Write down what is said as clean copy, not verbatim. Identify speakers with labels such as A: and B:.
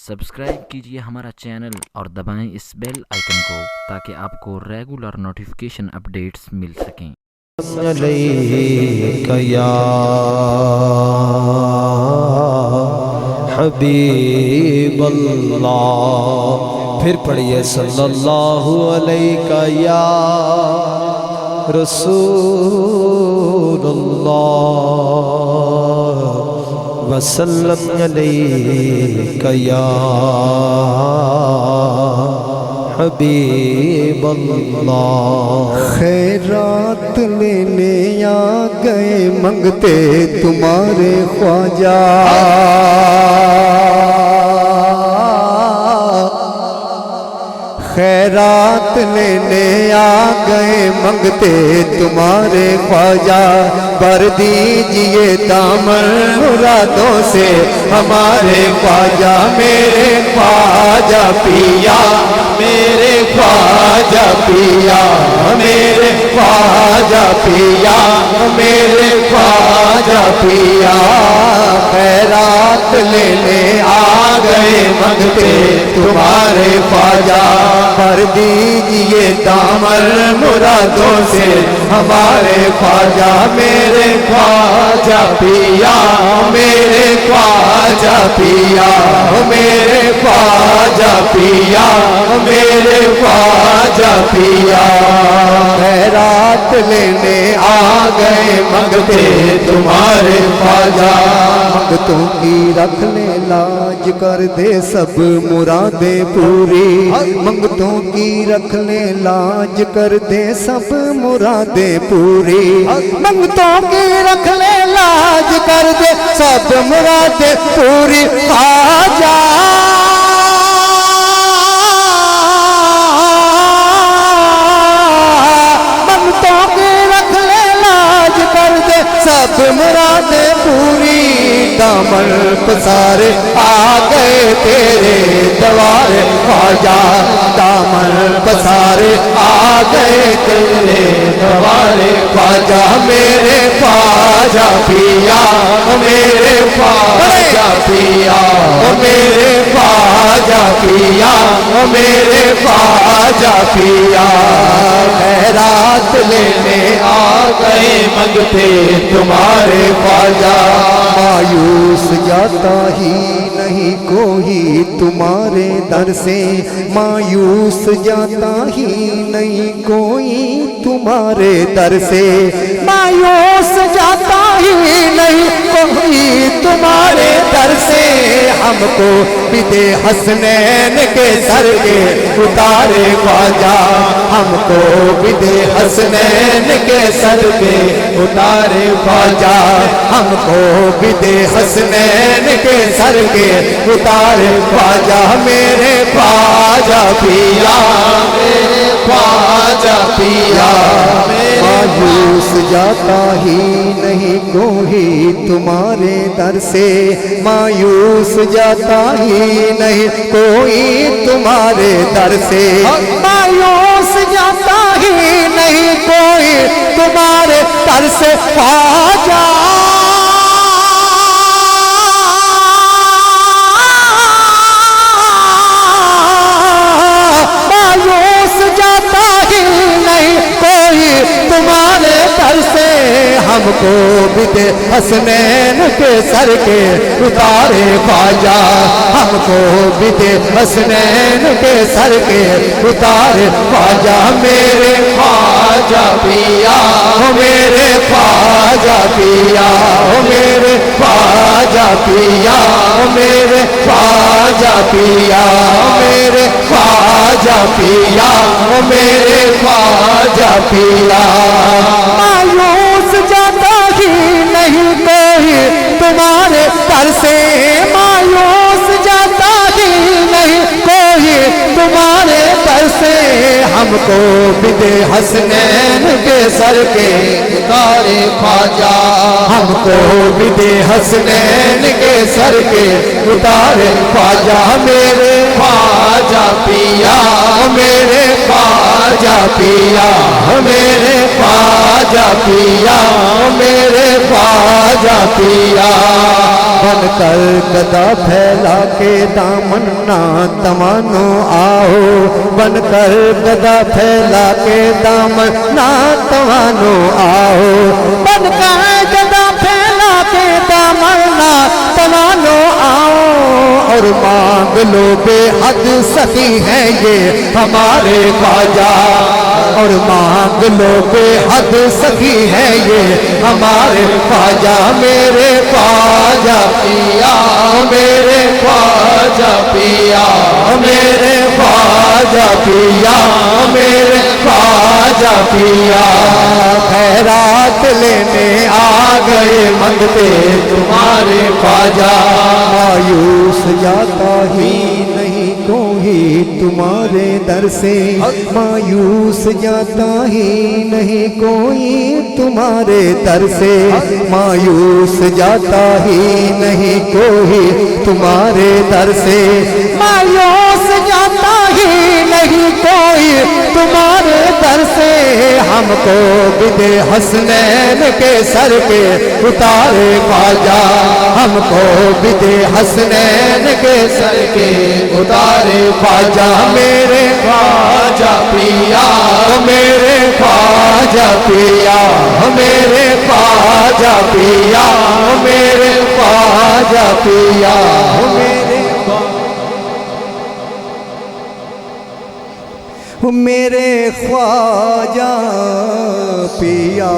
A: Subscribe کیجئے ہمارا channel اور دبائیں اس بیل آئیکن کو تاکہ آپ کو ریگولر نوٹیفیکیشن اپڈیٹس مل سکیں۔
B: علیک یا حبیب اللہ، پھر پڑھیے صلی اللہ علیہ یا رسول اللہ وسلم علیک یا حبیب اللہ۔ خیرات لینے آ گئے منگتے تمہارے خواجہ، خیرات لینے آ گئے منگتے تمہارے خواجہ، بھر دیجئے دامن مرادوں سے ہمارے خواجہ، میرے خواجہ پیا، میرے خواجہ پیا، میرے خواجہ پیا، میرے خواجہ پیا، خیرات لینے آ گئے منگتے تمہارے خواجہ، بھر دیجئے دامن مرادوں سے ہمارے خواجہ، میرے خواجہ پیا، میرے خواجہ پیا، میرے خواجہ پیا، میرے خواجہ پیا، خیرات لینے آ گئے منگتے تمہارے خواجہ، منگتوں کی رکھ لے لاج کر دے سب مرادیں پوری، منگتوں کی رکھ لے لاج کر دے سب مرادیں پوری، منگتوں کی رکھ لے لاج کر دے سب مرادیں پوری، خواجہ منگتوں کی رکھ لے لاج کر دے سب مرادیں پوری، دامن پسارے آ گئے تیرے دوارے خواجہ، دامن پسارے آ گئے تیرے دوارے خواجہ، میرے خواجہ پیا، میرے خواجہ پیا، میرے خواجہ پیا، میرے خواجہ پیا، خیرات لینے آ گئے منگتے تمہارے خواجہ، مایوس جاتا ہی نہیں کوئی تمہارے در سے، مایوس جاتا ہی نہیں کوئی تمہارے در سے، مایوس جاتا ہی نہیں کوئی تمہارے در سے، ہم کو بدے حسنین کے سر کے اتارے خواجہ، ہم کو بدے حسنین کے سر کے اتارے خواجہ، ہم کو بدے حسنین کے سر کے اتارے خواجہ، میرے خواجہ پیا، میرے خواجہ پیا، مایوس جاتا ہی نہیں کوئی تمہارے در سے، مایوس جاتا ہی نہیں کوئی تمہارے در سے، مایوس جاتا ہی نہیں کوئی تمہارے در سے، خواجہ مایوس جاتا ہی نہیں کوئی تمہارے در سے، ہم کو بدے حسنین کے سر کے اتارے خواجہ، ہم کو بدے حسنین کے سر کے اتارے خواجہ، میرے خواجہ پیا، میرے خواجہ پیا، میرے خواجہ پیا، میرے خواجہ پیا، میرے خواجہ پیا، میرے خواجہ پیا، مایوس جاتا ہی نہیں کوئی تمہارے در سے، مایوس جاتا ہی نہیں کوئی تمہارے در سے، ہم کو بدے حسنین کے سر کے اتارے خواجہ، ہم کو بدے حسنین کے سر کے اتارے خواجہ، میرے خواجہ پیا، میرے خواجہ پیا میرے خواجہ پیا میرے خواجہ پیا بن کر گدا پھیلا کے دامن نہ توانو آؤ بن کر گدا پھیلا کے دامن نہ توانو آؤ بن کر گدا پھیلا کے دامن نہ توانو آؤ اور مانگ لو بے حد سخی ہے یہ ہمارے خواجہ اور مانگ لو بے حد سخی ہے یہ ہمارے خواجہ میرے خواجہ پیا میرے خواجہ پیا میرے خواجہ پیا میرے خواجہ پیا خیرات لینے آ گئے منگتے تمہارے خواجہ مایوس جاتا ہی نہیں کوئی تمہارے در سے مایوس جاتا ہی نہیں کوئی تمہارے در سے مایوس جاتا ہی نہیں کوئی تمہارے در سے مایوس جاتا ہی نہیں کوئی تمہارے در سے ہم کو بدے حسنین کے سر پہ اتارے خواجہ ہم کو بدے حسنین کے سر کے اتارے خواجہ میرے خواجہ پیا میرے خواجہ پیا میرے خواجہ پیا میرے خواجہ پیا میرے خواجہ پیا